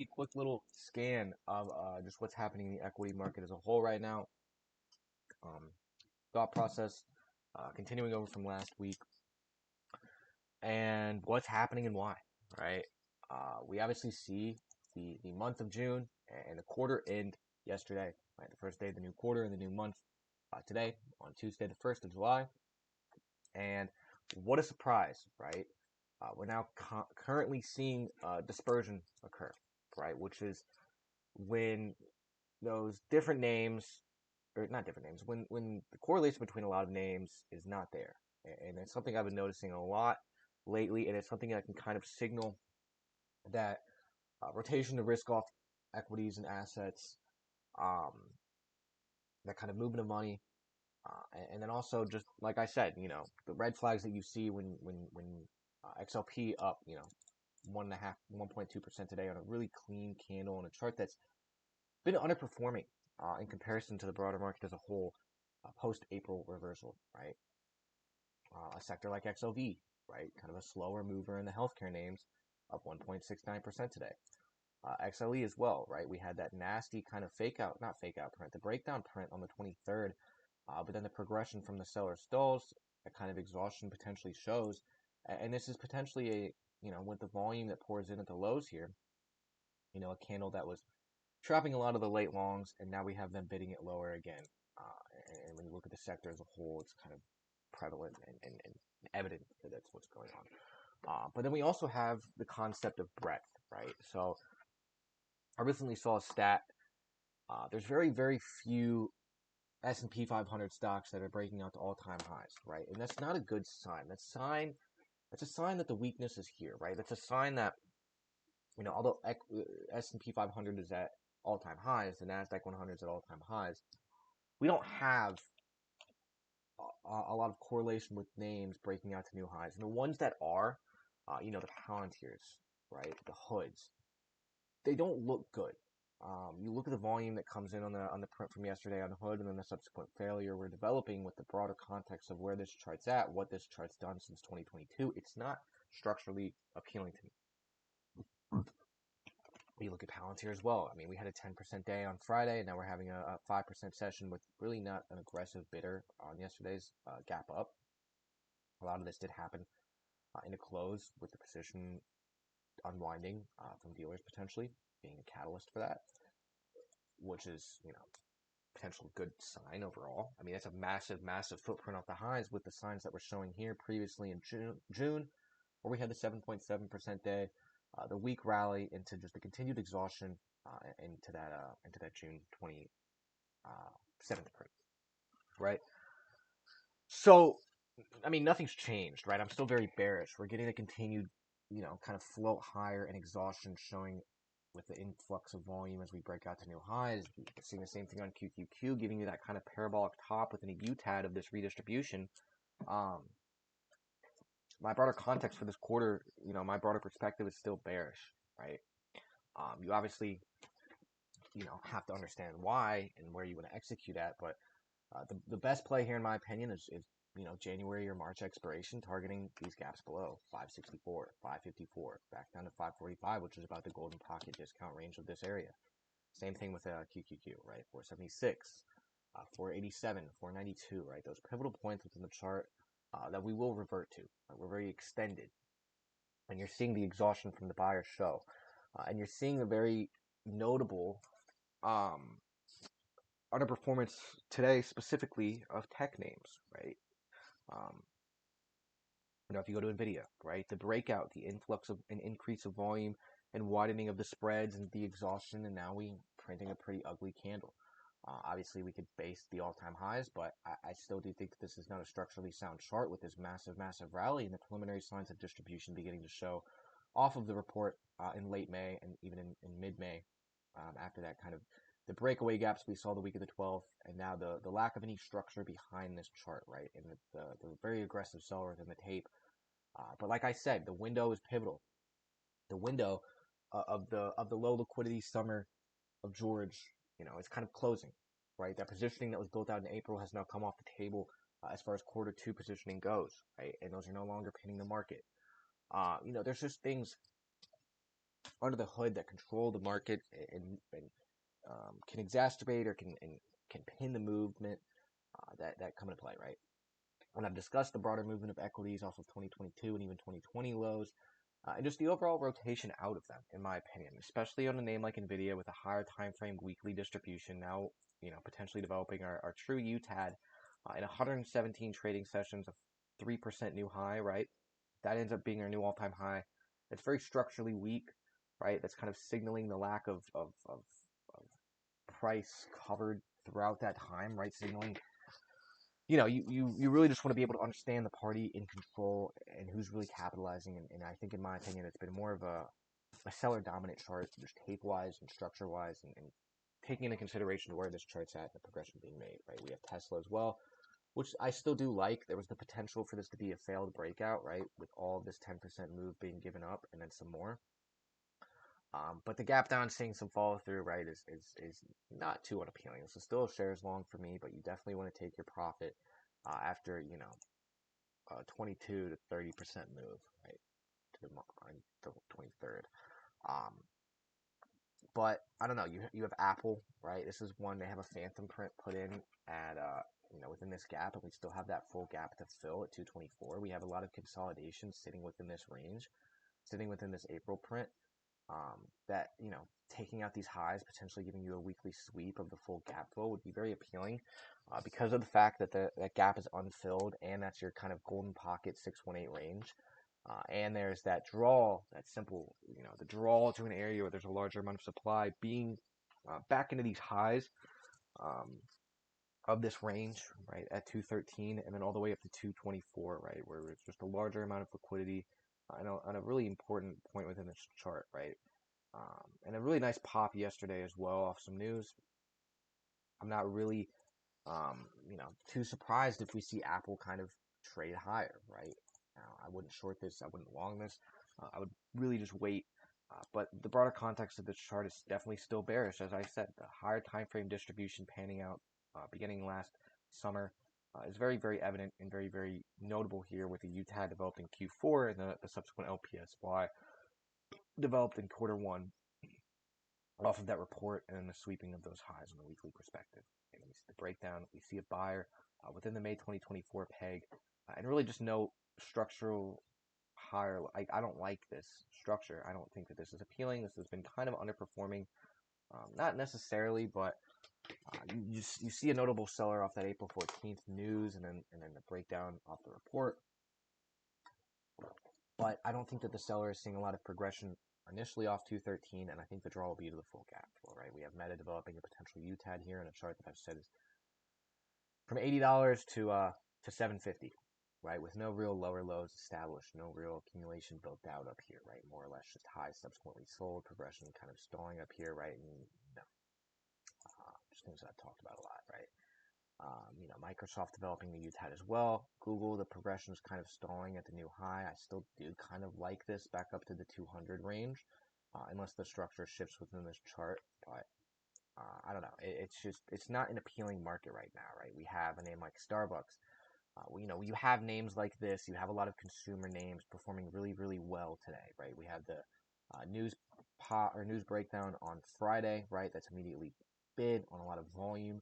A quick little scan of just what's happening in the equity market as a whole right now. Um, Thought process continuing over from last week and what's happening and why, right? We obviously see the month of June and the quarter end yesterday, right? The first day of the new quarter and the new month today on Tuesday, the 1st of July. And what a surprise, right? We're now currently seeing dispersion occur, right? Which is when those different names, or not different names, when the correlation between a lot of names is not there. And it's something I've been noticing a lot lately, and it's something that can kind of signal that rotation to risk off equities and assets, um, that kind of movement of money, and then also just like I said, the red flags that you see when XLP up, 1.2% today on a really clean candle on a chart that's been underperforming in comparison to the broader market as a whole post April reversal, right? A sector like XLV, right? Kind of a slower mover in the healthcare names up 1.69% today. XLE as well, right? We had that nasty kind of not fake out print, the breakdown print on the 23rd, but then the progression from the seller stalls, a kind of exhaustion potentially shows. And this is potentially with the volume that pours in at the lows here, a candle that was trapping a lot of the late longs, and now we have them bidding it lower again. And when you look at the sector as a whole, it's kind of prevalent and evident that that's what's going on. But then we also have the concept of breadth, right? So I recently saw a stat. There's very, very few S&P 500 stocks that are breaking out to all-time highs, right? And that's not a good sign. That's a sign that the weakness is here, right? That's a sign that although S&P 500 is at all-time highs, the Nasdaq 100 is at all-time highs, we don't have a lot of correlation with names breaking out to new highs. And the ones that are, the Palantirs, right, the Hoods, they don't look good. You look at the volume that comes in on the print from yesterday on the Hood, and then the subsequent failure we're developing with the broader context of where this chart's at, what this chart's done since 2022. It's not structurally appealing to me. We look at Palantir as well. I mean, we had a 10% day on Friday, and now we're having a 5% session with really not an aggressive bidder on yesterday's gap up. A lot of this did happen in a close with the position unwinding from dealers potentially being a catalyst for that, which is, potential good sign overall. I mean, that's a massive, massive footprint off the highs with the signs that we're showing here previously in June where we had the 7.7% day, the weak rally into just the continued exhaustion into that June 27th print, right? So, I mean, nothing's changed, right? I'm still very bearish. We're getting a continued, kind of float higher and exhaustion showing with the influx of volume as we break out to new highs. We're seeing the same thing on QQQ, giving you that kind of parabolic top within a UTAD of this redistribution. My broader context for this quarter, my broader perspective is still bearish, right? You obviously, have to understand why and where you want to execute at, but the best play here, in my opinion, is January or March expiration, targeting these gaps below 564, 554, back down to 545, which is about the golden pocket discount range of this area. Same thing with QQQ, right? 476, 487, 492, right? Those pivotal points within the chart that we will revert to. Right? We're very extended. And you're seeing the exhaustion from the buyer show. And you're seeing a very notable underperformance today, specifically of tech names, right? If you go to NVIDIA, right, the breakout, the influx of an increase of volume and widening of the spreads and the exhaustion, and now we printing a pretty ugly candle. Obviously, we could base the all-time highs, but I still do think that this is not a structurally sound chart with this massive, massive rally and the preliminary signs of distribution beginning to show off of the report in late May and even in mid-May after that kind of the breakaway gaps we saw the week of the 12th, and now the lack of any structure behind this chart, right, and the very aggressive sellers in the tape. But like I said, the window is pivotal. The window of the low liquidity summer of George, it's kind of closing, right? That positioning that was built out in April has now come off the table as far as quarter two positioning goes, right? And those are no longer pinning the market. There's just things under the hood that control the market and can exacerbate or can pin the movement that come into play, right? When I've discussed the broader movement of equities off of 2022 and even 2020 lows, and just the overall rotation out of them, in my opinion, especially on a name like Nvidia with a higher time frame weekly distribution, now potentially developing our true UTAD in 117 trading sessions, a 3% new high, right? That ends up being our new all-time high. It's very structurally weak, right? That's kind of signaling the lack of price covered throughout that time, right? Signaling you really just want to be able to understand the party in control and who's really capitalizing. And I think, in my opinion, it's been more of a seller dominant chart, just tape wise and structure wise, and taking into consideration where this chart's at and the progression being made, right? We have Tesla as well, which I still do like. There was the potential for this to be a failed breakout, right? With all of this 10% move being given up and then some more. But the gap down seeing some follow through, right, is not too unappealing. So still shares long for me, but you definitely want to take your profit after 22 to 30% move, right, to the 23rd. Um, but I don't know. You have Apple, right? This is one they have a phantom print put in at within this gap, and we still have that full gap to fill at 224. We have a lot of consolidation sitting within this range, sitting within this April print. That taking out these highs, potentially giving you a weekly sweep of the full gap fill would be very appealing, because of the fact that that gap is unfilled, and that's your kind of golden pocket 618 range. And there's that draw, that simple, the draw to an area where there's a larger amount of supply being back into these highs of this range, right, at 213, and then all the way up to 224, right, where it's just a larger amount of liquidity on a really important point within this chart, right? And a really nice pop yesterday as well off some news. I'm not really, too surprised if we see Apple kind of trade higher, right? Now, I wouldn't short this, I wouldn't long this. I would really just wait. But the broader context of this chart is definitely still bearish, as I said. The higher time frame distribution panning out beginning last summer is very, very evident and very, very notable here with the UTAD developed in Q4 and the subsequent LPSY developed in quarter one off of that report and then the sweeping of those highs on a weekly perspective. And we see the breakdown. We see a buyer within the May 2024 peg, and really just no structural higher. I don't like this structure. I don't think that this is appealing. This has been kind of underperforming. Not necessarily, but you see a notable seller off that April 14th news, and then the breakdown off the report. But I don't think that the seller is seeing a lot of progression initially off 213, and I think the draw will be to the full gap fill, right? We have Meta developing a potential UTAD here in a chart that I've said is from $80 to $750, right? With no real lower lows established, no real accumulation built out up here, right? More or less just highs subsequently sold, progression kind of stalling up here, right? And just things I've talked about a lot, right? Microsoft developing the UTAD as well. Google, the progression is kind of stalling at the new high. I still do kind of like this back up to the 200 range, unless the structure shifts within this chart. But I don't know. It's not an appealing market right now, right? We have a name like Starbucks. You have names like this. You have a lot of consumer names performing really, really well today, right? We have the news breakdown on Friday, right? That's immediately bid on a lot of volume.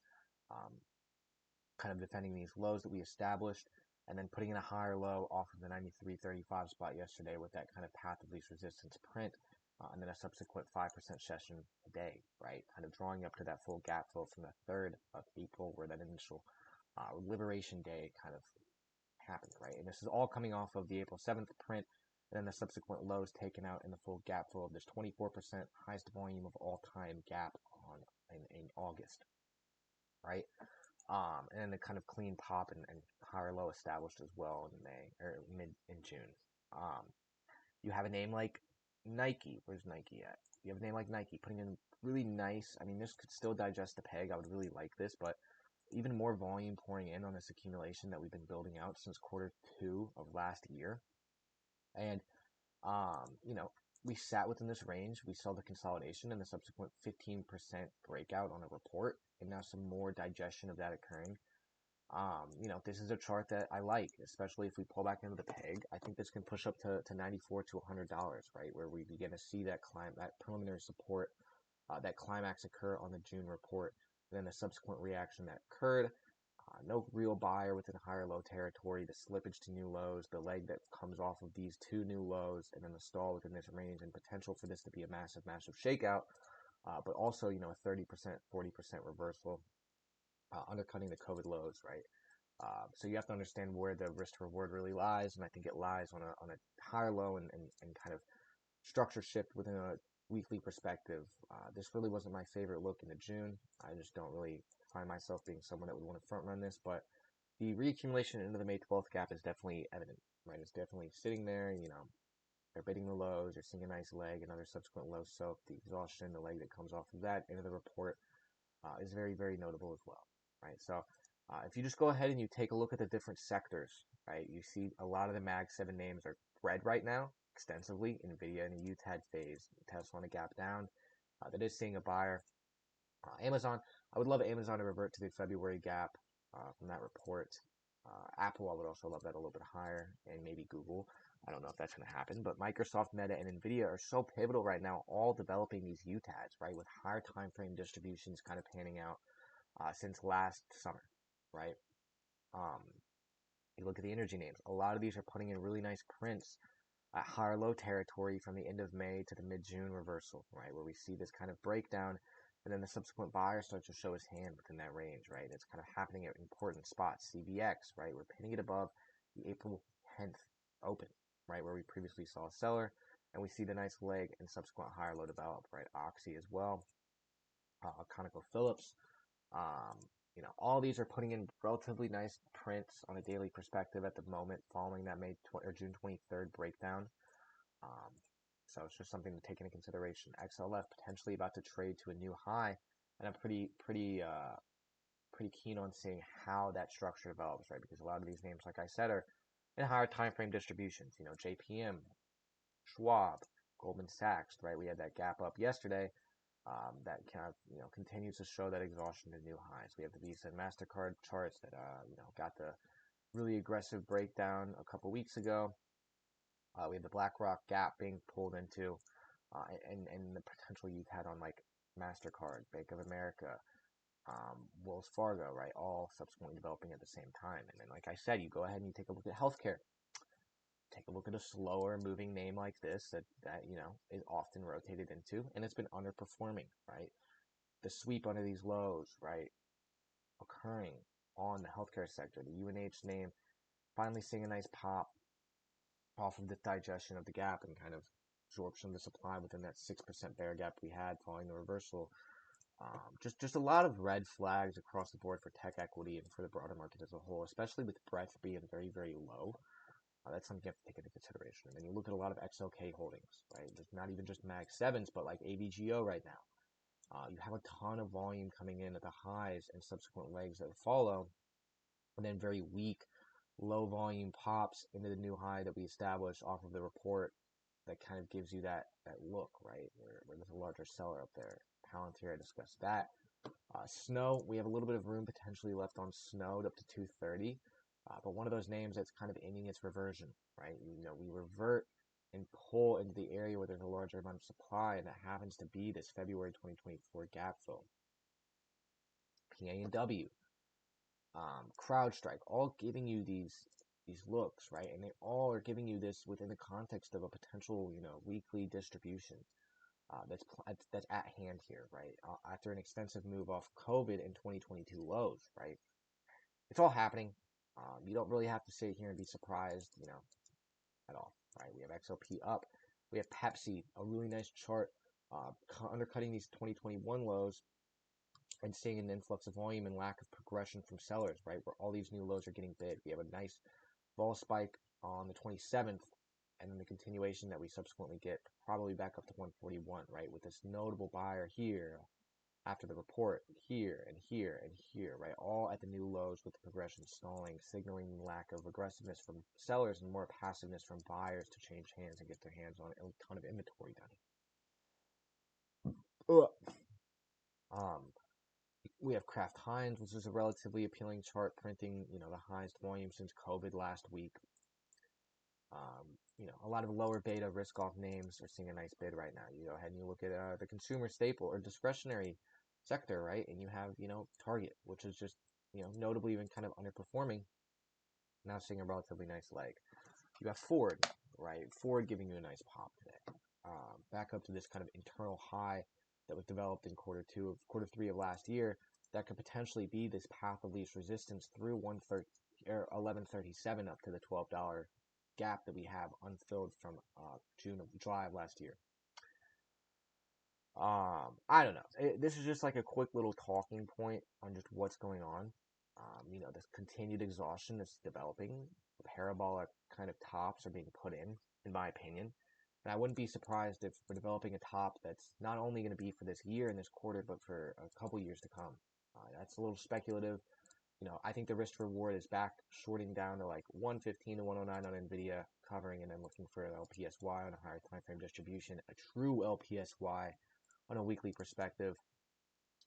Kind of defending these lows that we established, and then putting in a higher low off of the 93.35 spot yesterday with that kind of path of least resistance print, and then a subsequent 5% session a day, right? Kind of drawing up to that full gap fill from the 3rd of April, where that initial Liberation Day kind of happened, right? And this is all coming off of the April 7th print, and then the subsequent lows taken out in the full gap fill of this 24% highest volume of all time gap in August, right? And then the kind of clean top and higher low established as well in May or mid in June. You have a name like Nike. Where's Nike at? You have a name like Nike putting in really nice. I mean, this could still digest the peg. I would really like this, but even more volume pouring in on this accumulation that we've been building out since quarter 2 of last year. And, we sat within this range. We saw the consolidation and the subsequent 15% breakout on a report, and now some more digestion of that occurring. This is a chart that I like, especially if we pull back into the peg. I think this can push up to 94 to $100, right? Where we begin to see that that preliminary support, that climax occur on the June report, and then the subsequent reaction that occurred. No real buyer within higher low territory, the slippage to new lows, the leg that comes off of these two new lows, and then the stall within this range, and potential for this to be a massive, massive shakeout. But also, a 30%, 40% reversal, undercutting the COVID lows, right? So you have to understand where the risk to reward really lies, and I think it lies on a higher low and kind of structure shift within a weekly perspective. This really wasn't my favorite look into June. I just don't really find myself being someone that would want to front run this, but the reaccumulation into the May 12th gap is definitely evident, right? It's definitely sitting there, they're bidding the lows, you're seeing a nice leg, another subsequent low soak, the exhaustion, the leg that comes off of that into the report is very, very notable as well, right? So if you just go ahead and you take a look at the different sectors, right, you see a lot of the Mag 7 names are red right now, extensively. NVIDIA in a UTAD phase, Tesla on a gap down. That is seeing a buyer. Amazon, I would love Amazon to revert to the February gap from that report. Apple, I would also love that a little bit higher, and maybe Google. I don't know if that's going to happen, but Microsoft, Meta, and NVIDIA are so pivotal right now, all developing these UTADs, right, with higher time frame distributions kind of panning out since last summer, right? Um, you look at the energy names. A lot of these are putting in really nice prints at higher low territory from the end of May to the mid-June reversal, right, where we see this kind of breakdown, and then the subsequent buyer starts to show his hand within that range, right? It's kind of happening at important spots. CVX, right, we're pinning it above the April 10th open, right, where we previously saw a seller, and we see the nice leg and subsequent higher low develop, right? Oxy as well, ConocoPhillips, um, all these are putting in relatively nice prints on a daily perspective at the moment, following that June 23rd breakdown. Um, so it's just something to take into consideration. XLF potentially about to trade to a new high, and I'm pretty keen on seeing how that structure develops, right? Because a lot of these names, like I said, are in higher time frame distributions. JPM, Schwab, Goldman Sachs, right? We had that gap up yesterday. That kind of continues to show that exhaustion to new highs. We have the Visa and MasterCard charts that got the really aggressive breakdown a couple weeks ago. We have the BlackRock gap being pulled into, and the potential you've had on like MasterCard, Bank of America, Wells Fargo, right? All subsequently developing at the same time. And then, like I said, you go ahead and you take a look at healthcare. Take a look at a slower moving name like this that is often rotated into, and it's been underperforming, right? The sweep under these lows, right, occurring on the healthcare sector. The UNH name finally seeing a nice pop off of the digestion of the gap and kind of absorption of the supply within that 6% bear gap we had following the reversal. Just a lot of red flags across the board for tech equity and for the broader market as a whole, especially with breadth being very, very low. That's something you have to take into consideration. And then you look at a lot of XOK holdings, right? Just not even just Mag 7s, but like AVGO right now. You have a ton of volume coming in at the highs and subsequent legs that follow, and then very weak, low volume pops into the new high that we established off of the report that kind of gives you that look, right? Where there's a larger seller up there. Palantir, I discussed that. Snow, we have a little bit of room potentially left on Snow up to 230. But one of those names that's kind of aiming its reversion, right? We revert and pull into the area where there's a larger amount of supply, and that happens to be this February 2024 gap fill. PA&W, CrowdStrike, all giving you these looks, right? And they all are giving you this within the context of a potential, weekly distribution that's at hand here, right? After an extensive move off COVID in 2022 lows, right? It's all happening. You don't really have to sit here and be surprised, at all, right? We have XOP up. We have Pepsi, a really nice chart, undercutting these 2021 lows and seeing an influx of volume and lack of progression from sellers, right? Where all these new lows are getting bid. We have a nice vol spike on the 27th, and then the continuation that we subsequently get probably back up to 141, right? With this notable buyer here after the report, here and here and here, right? All at the new lows with the progression stalling, signaling lack of aggressiveness from sellers and more passiveness from buyers to change hands and get their hands on a ton of inventory done. We have Kraft Heinz, which is a relatively appealing chart, printing, the highest volume since COVID last week. A lot of lower beta risk off names are seeing a nice bid right now. You go ahead and you look at the consumer staple or discretionary sector, right? And you have, Target, which is just, notably even kind of underperforming, now seeing a relatively nice leg. You have Ford, right? Ford giving you a nice pop today. Back up to this kind of internal high that was developed in quarter three of last year. That could potentially be this path of least resistance through 1137 up to the $12 gap that we have unfilled from July of last year. I don't know. This is just like a quick little talking point on just what's going on. This continued exhaustion that's developing. Parabolic kind of tops are being put in my opinion. And I wouldn't be surprised if we're developing a top that's not only going to be for this year and this quarter, but for a couple years to come. That's a little speculative. I think the risk reward is back shorting down to like 115 to 109 on NVIDIA, covering and then looking for an LPSY on a higher time frame distribution, a true LPSY on a weekly perspective.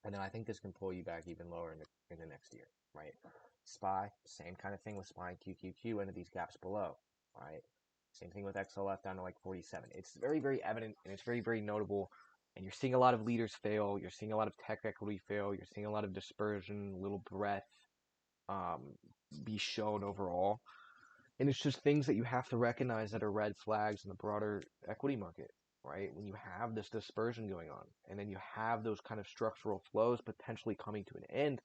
And then I think this can pull you back even lower in the next year, right? SPY, same kind of thing with SPY and QQQ into these gaps below, right? Same thing with XLF down to like 47. It's very, very evident and it's very, very notable. And you're seeing a lot of leaders fail. You're seeing a lot of tech equity fail. You're seeing a lot of dispersion, little breadth be shown overall. And it's just things that you have to recognize that are red flags in the broader equity market, right? When you have this dispersion going on, and then you have those kind of structural flows potentially coming to an end.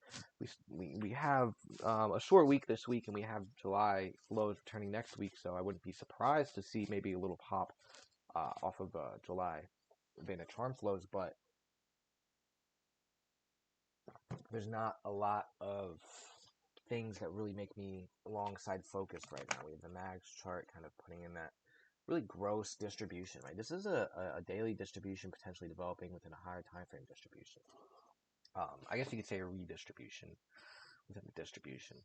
We have a short week this week, and we have July flows returning next week, so I wouldn't be surprised to see maybe a little pop off of July Vanna Charm flows, but there's not a lot of things that really make me alongside focused right now. We have the MAGS chart kind of putting in that really gross distribution, right? This is a daily distribution potentially developing within a higher time frame distribution. I guess you could say a redistribution within the distribution.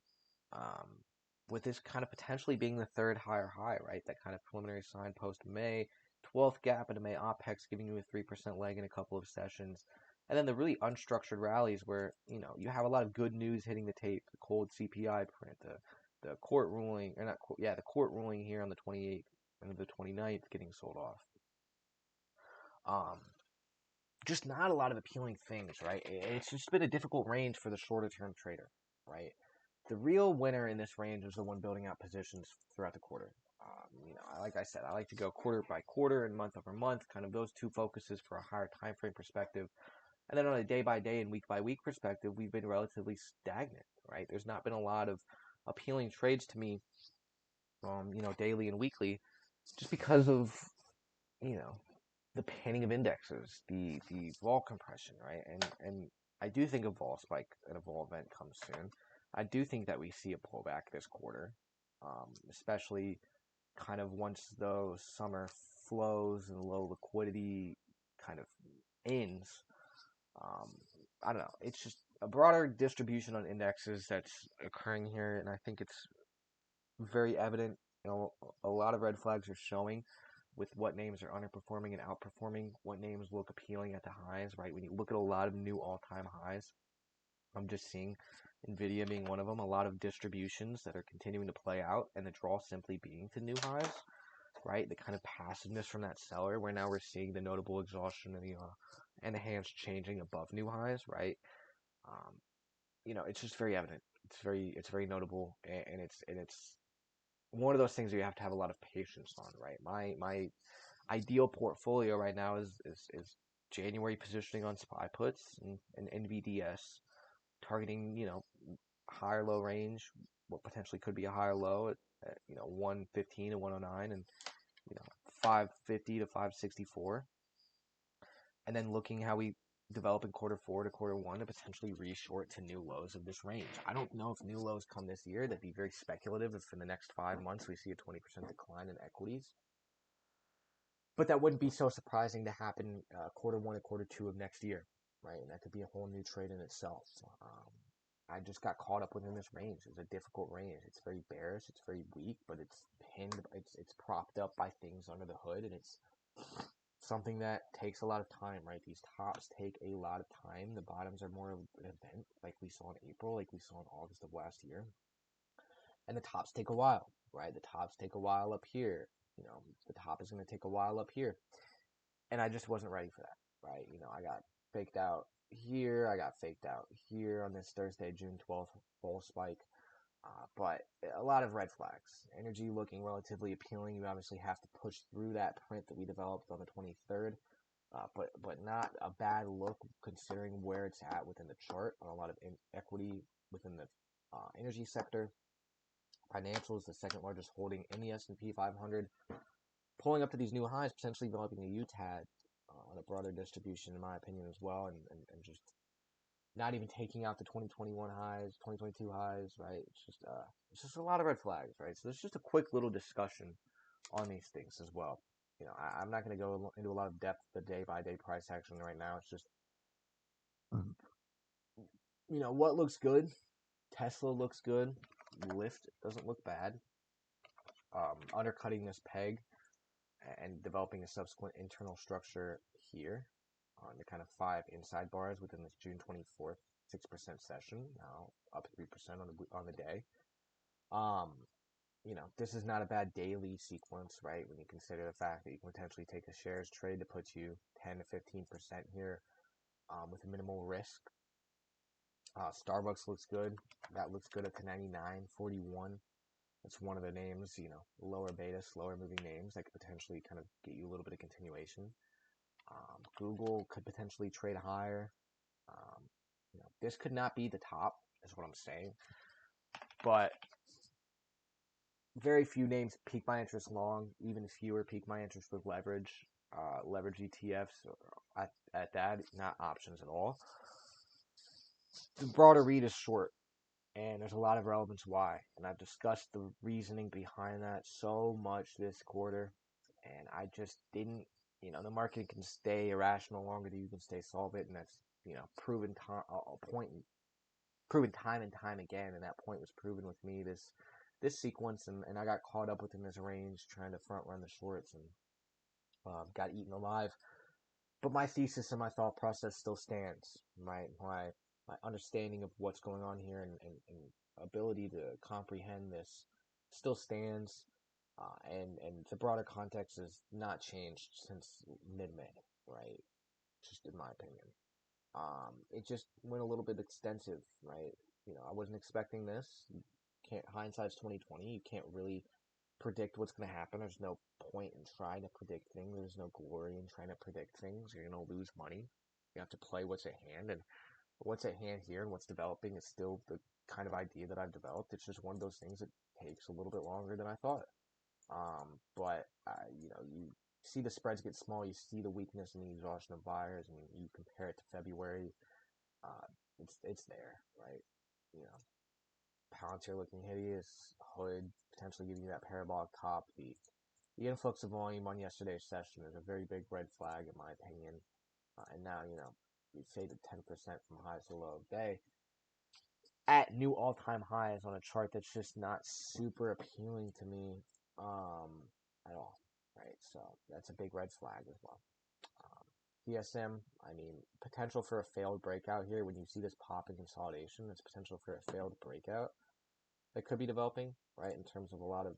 With this kind of potentially being the third higher high, right? That kind of preliminary sign post May 12th gap into May OPEX giving you a 3% leg in a couple of sessions. And then the really unstructured rallies where, you have a lot of good news hitting the tape, the cold CPI print, the court ruling, or not, the court ruling here on the 28th and the 29th getting sold off. Just not a lot of appealing things, right? It's just been a difficult range for the shorter term trader, right? The real winner in this range is the one building out positions throughout the quarter. Like I said, I like to go quarter by quarter and month over month, kind of those two focuses for a higher time frame perspective. And then on a day-by-day and week-by-week perspective, we've been relatively stagnant, right? There's not been a lot of appealing trades to me, daily and weekly, just because of, the panning of indexes, the vol compression, right? And I do think a vol spike and a vol event comes soon. I do think that we see a pullback this quarter, especially kind of once those summer flows and low liquidity kind of ends. I don't know. It's just a broader distribution on indexes that's occurring here, and I think it's very evident. A lot of red flags are showing with what names are underperforming and outperforming, what names look appealing at the highs, right? When you look at a lot of new all-time highs, I'm just seeing NVIDIA being one of them, a lot of distributions that are continuing to play out, and the draw simply being to new highs, right? The kind of passiveness from that seller, where now we're seeing the notable exhaustion and the hands changing above new highs, right? It's just very evident. It's very notable, and it's one of those things you have to have a lot of patience on, right? My ideal portfolio right now is January positioning on SPY puts and NVDS, targeting higher low range, what potentially could be a higher low at 115 to 109 and 550 to 564, and then looking how we develop in quarter four to quarter one to potentially reshort to new lows of this range. I don't know if new lows come this year. That'd be very speculative if in the next 5 months we see a 20% decline in equities. But that wouldn't be so surprising to happen quarter one and quarter two of next year, right? And that could be a whole new trade in itself. I just got caught up within this range. It's a difficult range. It's very bearish. It's very weak, but it's pinned. It's propped up by things under the hood, and it's something that takes a lot of time, right? These tops take a lot of time. The bottoms are more of an event, like we saw in April, like we saw in August of last year. And the tops take a while, right? The tops take a while up here. The top is going to take a while up here. And I just wasn't ready for that, right? I got faked out here. I got faked out here on this Thursday, June 12th, bull spike. But a lot of red flags. Energy looking relatively appealing. You obviously have to push through that print that we developed on the 23rd. But not a bad look considering where it's at within the chart on a lot of equity within the energy sector. Financials, the second largest holding in the S&P 500, pulling up to these new highs, potentially developing a UTAD on a broader distribution, in my opinion, as well, and just not even taking out the 2021 highs, 2022 highs, right? It's just a lot of red flags, right? So there's just a quick little discussion on these things as well. I'm not going to go into a lot of depth the day-by-day price action right now. It's just, what looks good? Tesla looks good. Lyft doesn't look bad. Undercutting this peg and developing a subsequent internal structure here on the kind of 5 inside bars within this June 24th 6% session, now up 3% on the day. This is not a bad daily sequence, right? When you consider the fact that you can potentially take a shares trade to put you 10 to 15% here with minimal risk. Starbucks looks good. That looks good at the 99.41. That's one of the names, lower beta, slower moving names that could potentially kind of get you a little bit of continuation. Google could potentially trade higher. This could not be the top, is what I'm saying. But very few names pique my interest long. Even fewer pique my interest with leverage. Leverage ETFs at that, not options at all. The broader read is short. And there's a lot of relevance why. And I've discussed the reasoning behind that so much this quarter. And I just didn't, the market can stay irrational longer than you can stay solvent. And that's, proven time and time again. And that point was proven with me this sequence. And I got caught up within this range trying to front run the shorts and got eaten alive. But my thesis and my thought process still stands, right? My understanding of what's going on here and ability to comprehend this still stands, and the broader context has not changed since mid-May, right? Just in my opinion. It just went a little bit extensive, right? I wasn't expecting this. Hindsight's 2020. You can't really predict what's going to happen. There's no point in trying to predict things. There's no glory in trying to predict things. You're going to lose money. You have to play what's at hand, and what's at hand here and what's developing is still the kind of idea that I've developed. It's just one of those things that takes a little bit longer than I thought. But you see the spreads get small. You see the weakness in the exhaustion of buyers, and you compare it to February. It's there, right? Palantir looking hideous. Hood potentially giving you that parabolic top. The influx of volume on yesterday's session is a very big red flag in my opinion. And now, we faded 10% from highs to low of day at new all-time highs on a chart that's just not super appealing to me at all, right? So that's a big red flag as well. DSM, potential for a failed breakout here. When you see this pop in consolidation, there's potential for a failed breakout that could be developing, right? In terms of a lot of,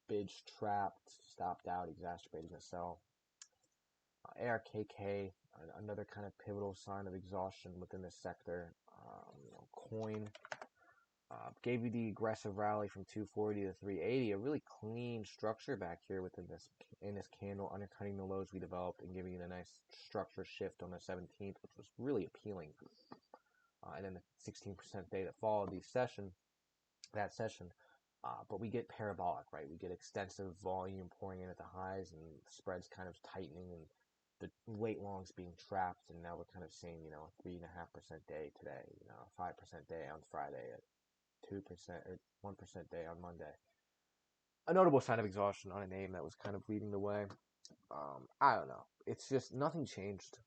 bids trapped, stopped out, exacerbating the sell. ARKK, another kind of pivotal sign of exhaustion within this sector. Coin gave you the aggressive rally from 240 to 380, a really clean structure back here within this candle, undercutting the lows we developed and giving you the nice structure shift on the 17th, which was really appealing. And then the 16% day that followed that session. But we get parabolic, right? We get extensive volume pouring in at the highs and spreads kind of tightening and the late longs being trapped. And now we're kind of seeing, a 3.5% day today, a 5% day on Friday, a 2% or 1% day on Monday. A notable sign of exhaustion on a name that was kind of leading the way. I don't know. It's just nothing changed,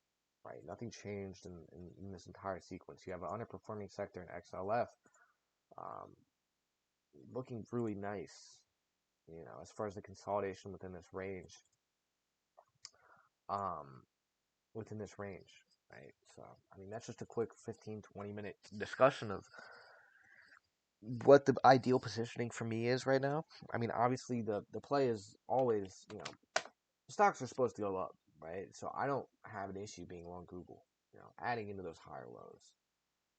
right? Nothing changed in this entire sequence. You have an underperforming sector in XLF. Looking really nice as far as the consolidation within this range, um, right? So, I mean, that's just a quick 15, 20-minute discussion of what the ideal positioning for me is right now. I mean, obviously, the play is always, stocks are supposed to go up, right? So I don't have an issue being long Google, adding into those higher lows,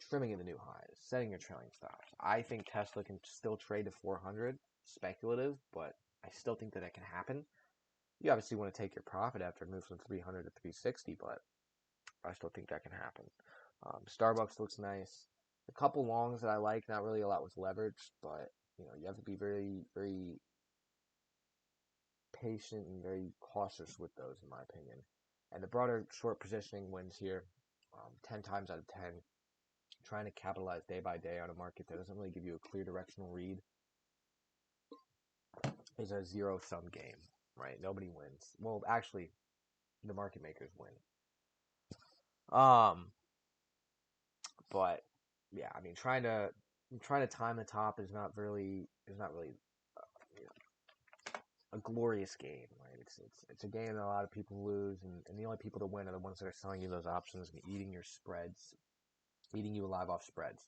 trimming into new highs, setting your trailing stops. I think Tesla can still trade to 400, speculative, but I still think that it can happen. You obviously want to take your profit after it moves from 300 to 360, but I still think that can happen. Starbucks looks nice. A couple longs that I like, not really a lot with leverage, but you have to be very, very patient and very cautious with those, in my opinion. And the broader short positioning wins here, 10 times out of 10. Trying to capitalize day by day on a market that doesn't really give you a clear directional read is a zero-sum game, right? Nobody wins. Well, actually, the market makers win. Um, but yeah, I mean, trying to time the top is not really a glorious game, right? It's a game that a lot of people lose, and the only people that win are the ones that are selling you those options and eating your spreads, eating you alive off spreads.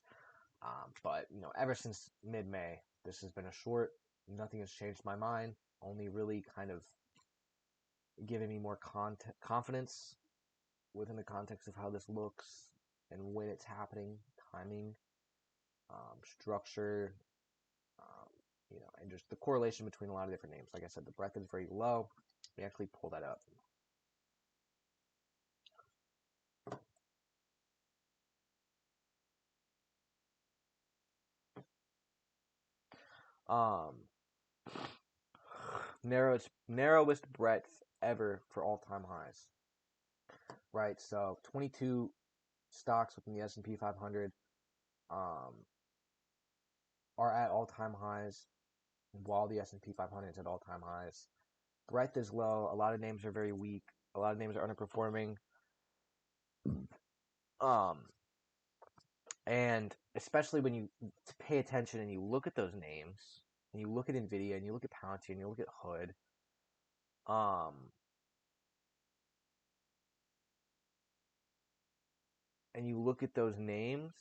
But ever since mid-May, this has been a short. Nothing has changed my mind. Only really kind of giving me more confidence within the context of how this looks and when it's happening, timing, structure, um, and just the correlation between a lot of different names. Like I said, the breadth is very low. We actually pull that up. Um, narrowest breadth ever for all-time highs. Right, so 22 stocks within the S&P 500 um, are at all-time highs, while the S&P 500 is at all-time highs. Breadth is low. A lot of names are very weak. A lot of names are underperforming. Um, and especially when you pay attention and you look at those names, and you look at Nvidia, and you look at Palantir, and you look at Hood, um, and you look at those names,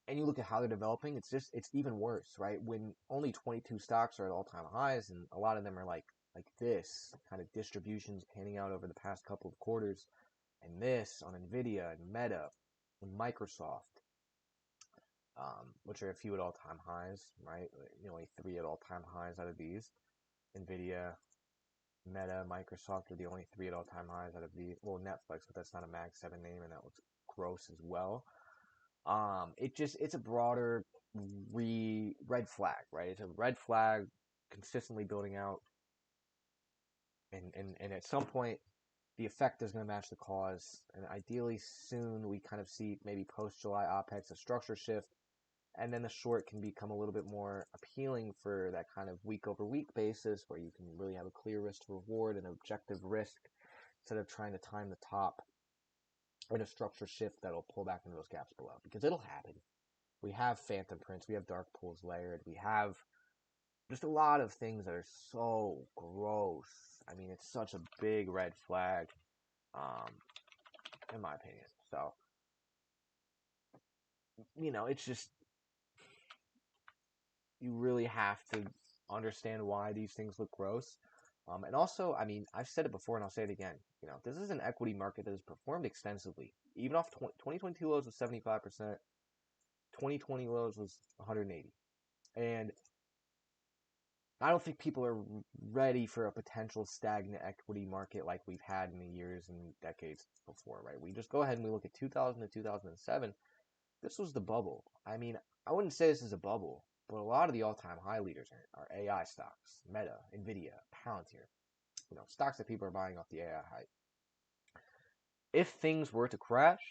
and you look at how they're developing, it's even worse, right? When only 22 stocks are at all-time highs, and a lot of them are like this kind of distributions panning out over the past couple of quarters, and this on Nvidia and Meta and Microsoft, which are a few at all-time highs, right? Only three at all-time highs out of these. Nvidia, Meta, Microsoft are the only three at all-time highs out of these. Well, Netflix, but that's not a Mag 7 name, and that looks gross as well. It's a broader red flag, right? It's a red flag consistently building out, and at some point the effect is going to match the cause, and ideally soon we kind of see maybe post July OPEX a structure shift, and then the short can become a little bit more appealing for that kind of week over week basis where you can really have a clear risk to reward and objective risk instead of trying to time the top in a structure shift that'll pull back into those gaps below, because it'll happen. We have phantom prints, we have dark pools layered, we have just a lot of things that are so gross. I mean, it's such a big red flag, um, in my opinion. So, it's just, you really have to understand why these things look gross. And also, I mean, I've said it before and I'll say it again. This is an equity market that has performed extensively. Even off 2022 lows was 75%, 2020 lows was 180. And I don't think people are ready for a potential stagnant equity market like we've had in the years and decades before, right? We just go ahead and we look at 2000 to 2007. This was the bubble. I mean, I wouldn't say this is a bubble, but a lot of the all-time high leaders are AI stocks, Meta, Nvidia, Palantir, stocks that people are buying off the AI hype. If things were to crash,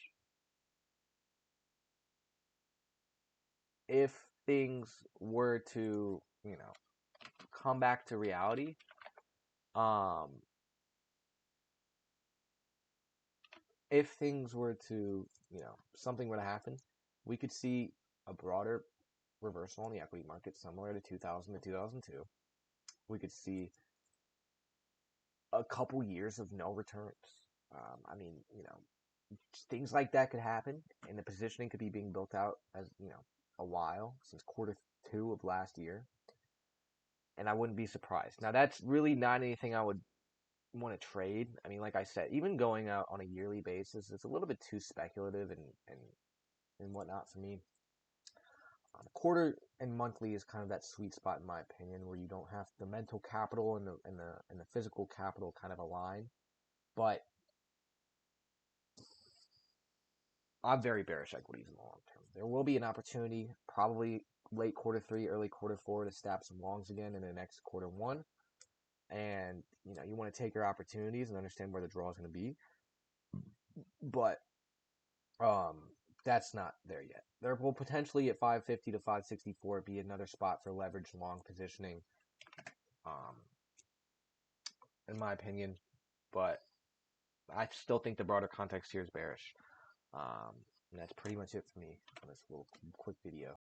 if things were to, come back to reality, um, if things were to, something were to happen, we could see a broader reversal on the equity market similar to 2000 to 2002. We could see a couple years of no returns. I mean, things like that could happen, and the positioning could be being built out as, a while since quarter 2 of last year, and I wouldn't be surprised. Now, that's really not anything I would want to trade. I mean, like I said, even going out on a yearly basis, it's a little bit too speculative and whatnot for me. Quarter and monthly is kind of that sweet spot in my opinion, where you don't have the mental capital and the physical capital kind of align. But I'm very bearish equities in the long term. There will be an opportunity, probably late quarter 3, early quarter 4, to stab some longs again in the next quarter 1. And you want to take your opportunities and understand where the draw is going to be. But that's not there yet. There will potentially at 550 to 564 be another spot for leverage long positioning, um, in my opinion. But I still think the broader context here is bearish. And that's pretty much it for me on this little quick video.